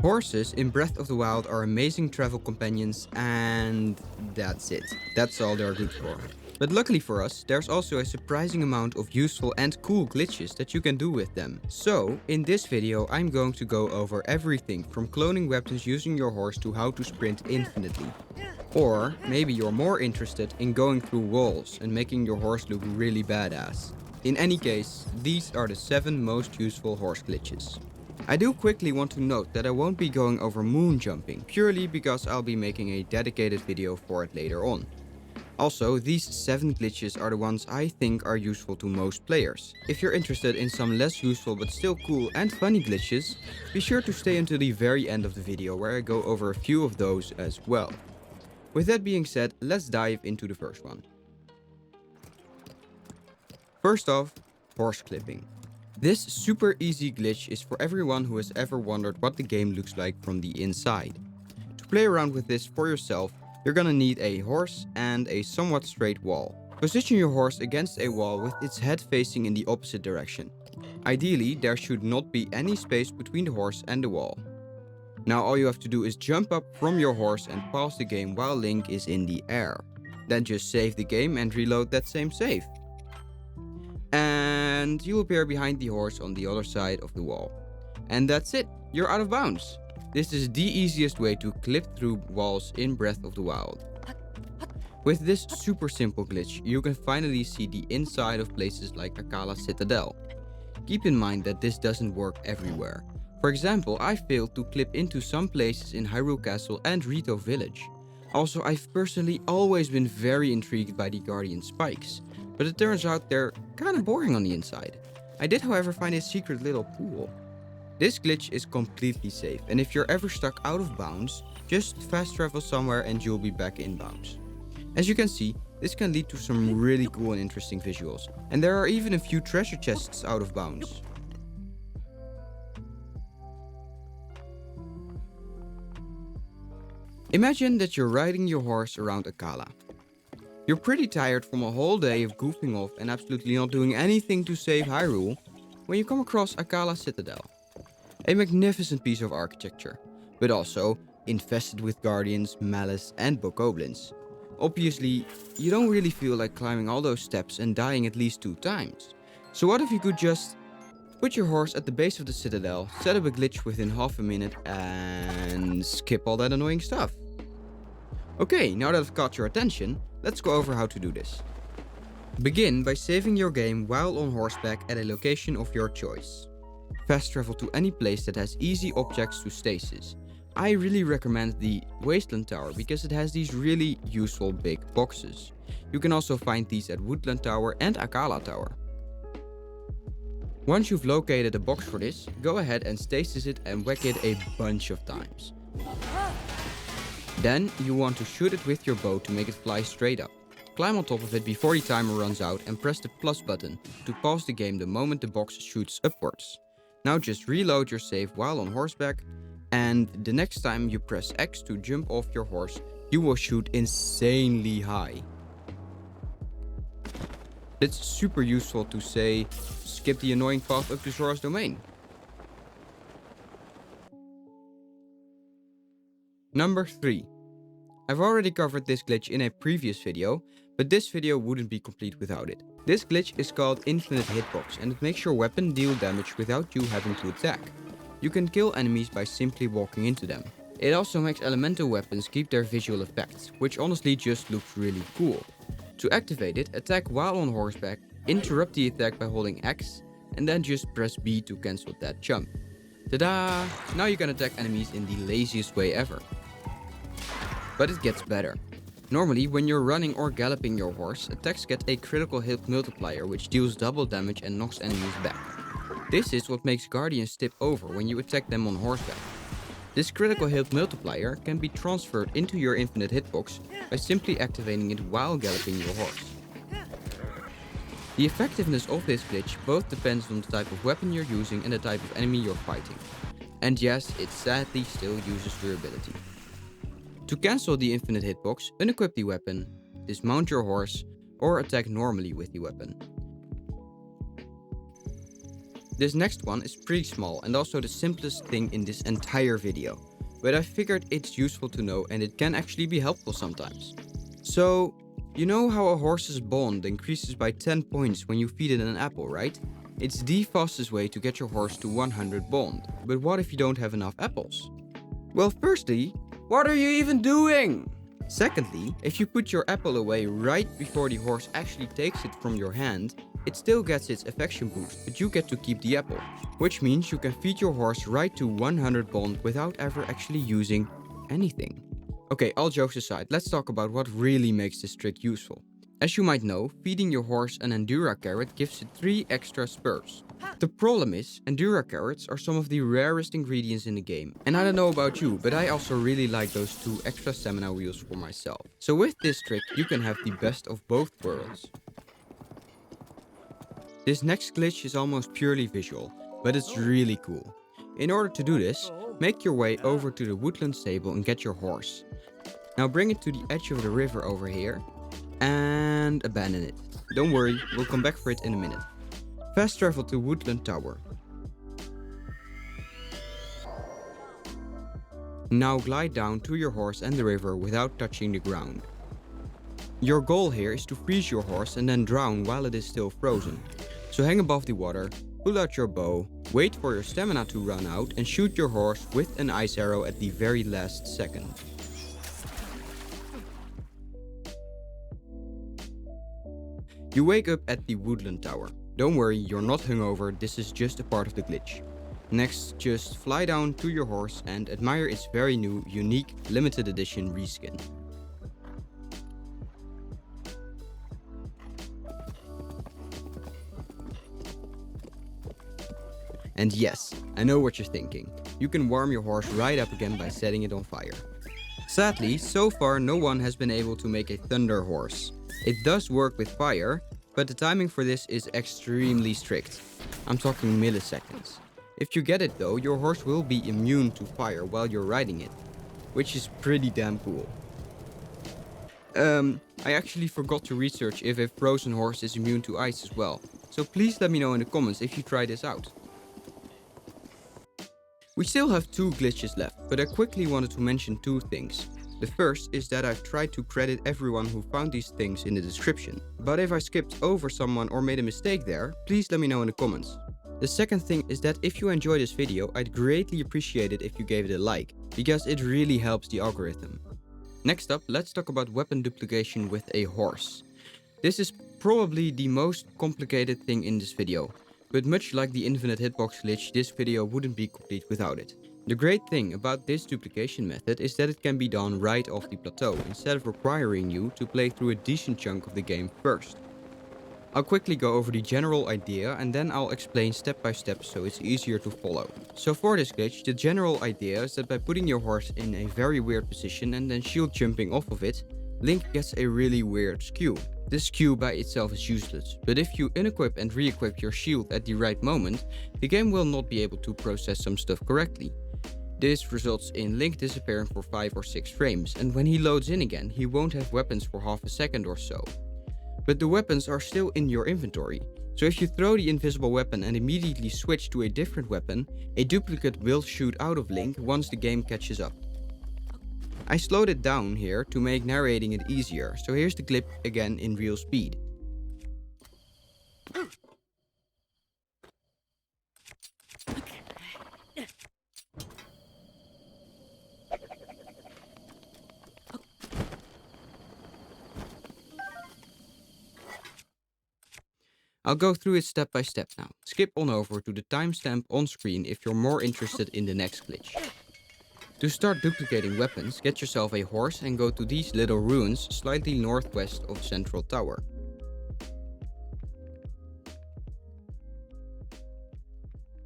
Horses in Breath of the Wild are amazing travel companions, and that's it. That's all they're good for. But luckily for us, there's also a surprising amount of useful and cool glitches that you can do with them. So, in this video I'm going to go over everything from cloning weapons using your horse to how to sprint infinitely. Or maybe you're more interested in going through walls and making your horse look really badass. In any case, these are the 7 most useful horse glitches. I do quickly want to note that I won't be going over moon jumping, purely because I'll be making a dedicated video for it later on. Also, these 7 glitches are the ones I think are useful to most players. If you're interested in some less useful but still cool and funny glitches, be sure to stay until the very end of the video where I go over a few of those as well. With that being said, let's dive into the first one. First off, horse clipping. This super easy glitch is for everyone who has ever wondered what the game looks like from the inside. To play around with this for yourself, you're gonna need a horse and a somewhat straight wall. Position your horse against a wall with its head facing in the opposite direction. Ideally, there should not be any space between the horse and the wall. Now all you have to do is jump up from your horse and pause the game while Link is in the air. Then just save the game and reload that same save. And you appear behind the horse on the other side of the wall. And that's it, you're out of bounds. This is the easiest way to clip through walls in Breath of the Wild. With this super simple glitch, you can finally see the inside of places like Akkala Citadel. Keep in mind that this doesn't work everywhere. For example, I failed to clip into some places in Hyrule Castle and Rito Village. Also, I've personally always been very intrigued by the Guardian spikes, but it turns out they're kinda boring on the inside. I did however find a secret little pool. This glitch is completely safe, and if you're ever stuck out of bounds, just fast travel somewhere and you'll be back in bounds. As you can see, this can lead to some really cool and interesting visuals, and there are even a few treasure chests out of bounds. Imagine that you're riding your horse around Akkala. You're pretty tired from a whole day of goofing off and absolutely not doing anything to save Hyrule when you come across Akkala Citadel. A magnificent piece of architecture, but also infested with guardians, malice and bokoblins. Obviously, you don't really feel like climbing all those steps and dying at least 2 times. So what if you could just put your horse at the base of the citadel, set up a glitch within half a minute and skip all that annoying stuff? Okay, now that I've caught your attention, let's go over how to do this. Begin by saving your game while on horseback at a location of your choice. Fast travel to any place that has easy objects to stasis. I really recommend the Wasteland Tower because it has these really useful big boxes. You can also find these at Woodland Tower and Akkala Tower. Once you've located a box for this, go ahead and stasis it and whack it a bunch of times. Then you want to shoot it with your bow to make it fly straight up. Climb on top of it before the timer runs out and press the plus button to pause the game the moment the box shoots upwards. Now just reload your save while on horseback, and the next time you press X to jump off your horse, you will shoot insanely high. It's super useful to say, skip the annoying path up to Zora's domain. Number 3. I've already covered this glitch in a previous video, but this video wouldn't be complete without it. This glitch is called Infinite Hitbox and it makes your weapon deal damage without you having to attack. You can kill enemies by simply walking into them. It also makes elemental weapons keep their visual effects, which honestly just looks really cool. To activate it, attack while on horseback, interrupt the attack by holding X, and then just press B to cancel that jump. Tada! Now you can attack enemies in the laziest way ever. But it gets better. Normally, when you're running or galloping your horse, attacks get a critical hit multiplier which deals double damage and knocks enemies back. This is what makes guardians tip over when you attack them on horseback. This critical hit multiplier can be transferred into your infinite hitbox by simply activating it while galloping your horse. The effectiveness of this glitch both depends on the type of weapon you're using and the type of enemy you're fighting. And yes, it sadly still uses durability. To cancel the infinite hitbox, unequip the weapon, dismount your horse, or attack normally with the weapon. This next one is pretty small and also the simplest thing in this entire video, but I figured it's useful to know and it can actually be helpful sometimes. So, you know how a horse's bond increases by 10 points when you feed it an apple, right? It's the fastest way to get your horse to 100 bond, but what if you don't have enough apples? Well, firstly, what are you even doing? Secondly, if you put your apple away right before the horse actually takes it from your hand, it still gets its affection boost, but you get to keep the apple, which means you can feed your horse right to 100 bond without ever actually using anything. Okay, all jokes aside, let's talk about what really makes this trick useful. As you might know, feeding your horse an Endura carrot gives it 3 extra spurs. The problem is, Endura carrots are some of the rarest ingredients in the game. And I don't know about you, but I also really like those 2 extra stamina wheels for myself. So with this trick, you can have the best of both worlds. This next glitch is almost purely visual, but it's really cool. In order to do this, make your way over to the woodland stable and get your horse. Now bring it to the edge of the river over here and abandon it. Don't worry, we'll come back for it in a minute. Fast travel to Woodland Tower. Now glide down to your horse and the river without touching the ground. Your goal here is to freeze your horse and then drown while it is still frozen. So hang above the water, pull out your bow, wait for your stamina to run out and shoot your horse with an ice arrow at the very last second. You wake up at the Woodland Tower. Don't worry, you're not hungover, this is just a part of the glitch. Next, just fly down to your horse and admire its very new, unique, limited edition reskin. And yes, I know what you're thinking. You can warm your horse right up again by setting it on fire. Sadly, so far no one has been able to make a thunder horse. It does work with fire, but the timing for this is extremely strict. I'm talking milliseconds. If you get it though, your horse will be immune to fire while you're riding it, which is pretty damn cool. I actually forgot to research if a frozen horse is immune to ice as well, so please let me know in the comments if you try this out. We still have 2 glitches left, but I quickly wanted to mention 2 things. The first is that I've tried to credit everyone who found these things in the description, but if I skipped over someone or made a mistake there, please let me know in the comments. The second thing is that if you enjoyed this video, I'd greatly appreciate it if you gave it a like, because it really helps the algorithm. Next up, let's talk about weapon duplication with a horse. This is probably the most complicated thing in this video, but much like the infinite hitbox glitch, this video wouldn't be complete without it. The great thing about this duplication method is that it can be done right off the plateau, instead of requiring you to play through a decent chunk of the game first. I'll quickly go over the general idea and then I'll explain step by step so it's easier to follow. So for this glitch, the general idea is that by putting your horse in a very weird position and then shield jumping off of it, Link gets a really weird skew. This skew by itself is useless, but if you unequip and re-equip your shield at the right moment, the game will not be able to process some stuff correctly. This results in Link disappearing for 5 or 6 frames, and when he loads in again, he won't have weapons for half a second or so. But the weapons are still in your inventory, so if you throw the invisible weapon and immediately switch to a different weapon, a duplicate will shoot out of Link once the game catches up. I slowed it down here to make narrating it easier, so here's the clip again in real speed. I'll go through it step by step now. Skip on over to the timestamp on screen if you're more interested in the next glitch. To start duplicating weapons, get yourself a horse and go to these little ruins slightly northwest of Central Tower.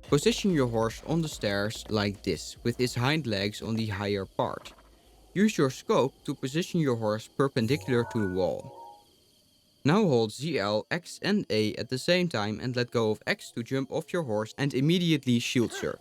Position your horse on the stairs like this, with its hind legs on the higher part. Use your scope to position your horse perpendicular to the wall. Now hold ZL, X and A at the same time and let go of X to jump off your horse and immediately shield surf.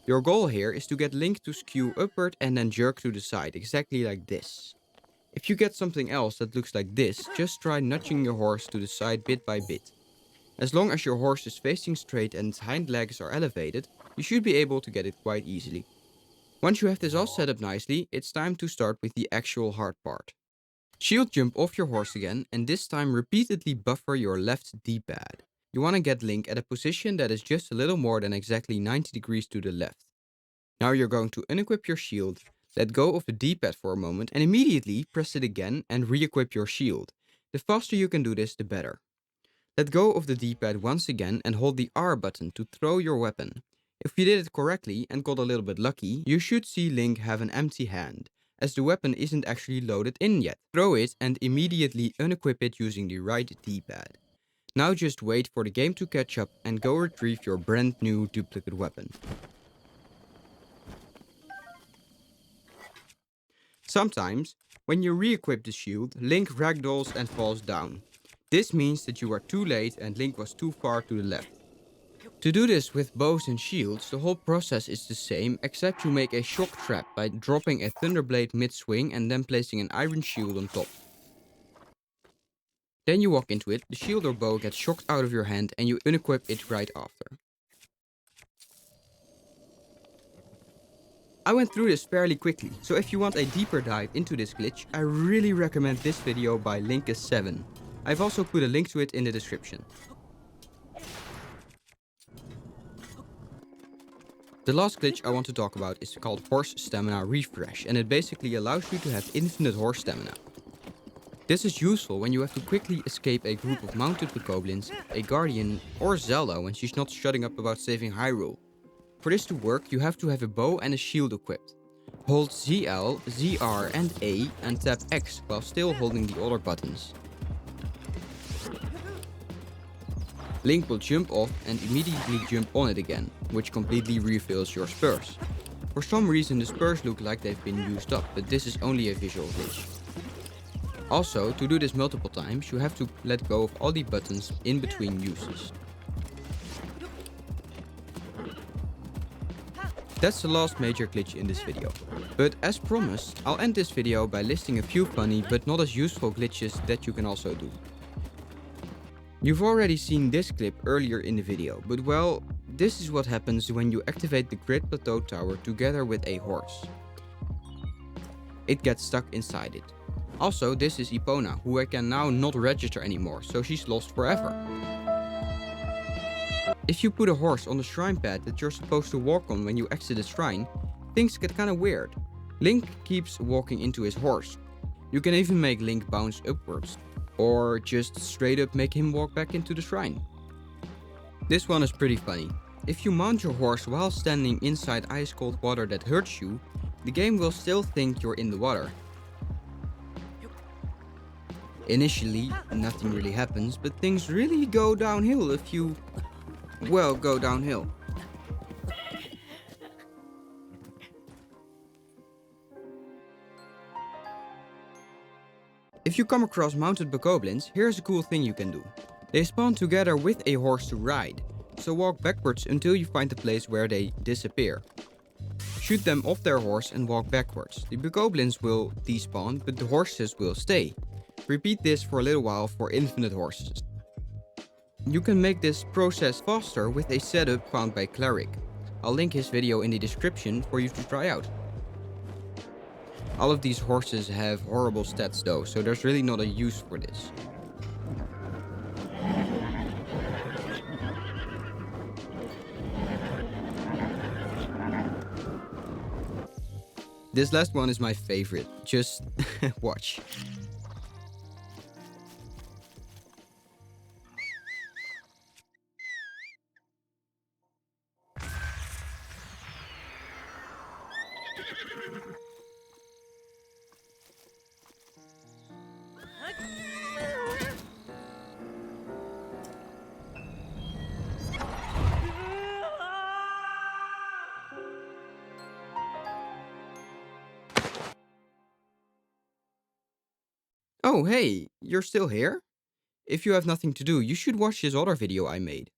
Your goal here is to get Link to skew upward and then jerk to the side, exactly like this. If you get something else that looks like this, just try nudging your horse to the side bit by bit. As long as your horse is facing straight and its hind legs are elevated, you should be able to get it quite easily. Once you have this all set up nicely, it's time to start with the actual hard part. Shield jump off your horse again, and this time repeatedly buffer your left D-pad. You want to get Link at a position that is just a little more than exactly 90 degrees to the left. Now you're going to unequip your shield, let go of the D-pad for a moment, and immediately press it again and re-equip your shield. The faster you can do this, the better. Let go of the D-pad once again and hold the R button to throw your weapon. If you did it correctly and got a little bit lucky, you should see Link have an empty hand, as the weapon isn't actually loaded in yet. Throw it and immediately unequip it using the right D-pad. Now just wait for the game to catch up and go retrieve your brand new duplicate weapon. Sometimes, when you re-equip the shield, Link ragdolls and falls down. This means that you are too late and Link was too far to the left. To do this with bows and shields, the whole process is the same, except you make a shock trap by dropping a Thunderblade mid-swing and then placing an iron shield on top. Then you walk into it, the shield or bow gets shocked out of your hand and you unequip it right after. I went through this fairly quickly, so if you want a deeper dive into this glitch, I really recommend this video by Linkus7. I've also put a link to it in the description. The last glitch I want to talk about is called Horse Stamina Refresh, and it basically allows you to have infinite horse stamina. This is useful when you have to quickly escape a group of mounted bokoblins, a guardian, or Zelda when she's not shutting up about saving Hyrule. For this to work, you have to have a bow and a shield equipped. Hold ZL, ZR and A and tap X while still holding the other buttons. Link will jump off and immediately jump on it again, which completely refills your spurs. For some reason the spurs look like they've been used up, but this is only a visual glitch. Also, to do this multiple times, you have to let go of all the buttons in between uses. That's the last major glitch in this video. But as promised, I'll end this video by listing a few funny but not as useful glitches that you can also do. You've already seen this clip earlier in the video, but well, this is what happens when you activate the Great Plateau Tower together with a horse. It gets stuck inside it. Also, this is Epona, who I can now not register anymore, so she's lost forever. If you put a horse on the shrine pad that you're supposed to walk on when you exit the shrine, things get kinda weird. Link keeps walking into his horse. You can even make Link bounce upwards, or just straight up make him walk back into the shrine. This one is pretty funny. If you mount your horse while standing inside ice cold water that hurts you, the game will still think you're in the water. Initially, nothing really happens, but things really go downhill if you, well, go downhill. If you come across mounted bokoblins, here's a cool thing you can do. They spawn together with a horse to ride, so walk backwards until you find the place where they disappear. Shoot them off their horse and walk backwards. The bokoblins will despawn, but the horses will stay. Repeat this for a little while for infinite horses. You can make this process faster with a setup found by Cleric. I'll link his video in the description for you to try out. All of these horses have horrible stats though, so there's really not a use for this. This last one is my favorite, just watch. Oh hey, you're still here? If you have nothing to do, you should watch this other video I made.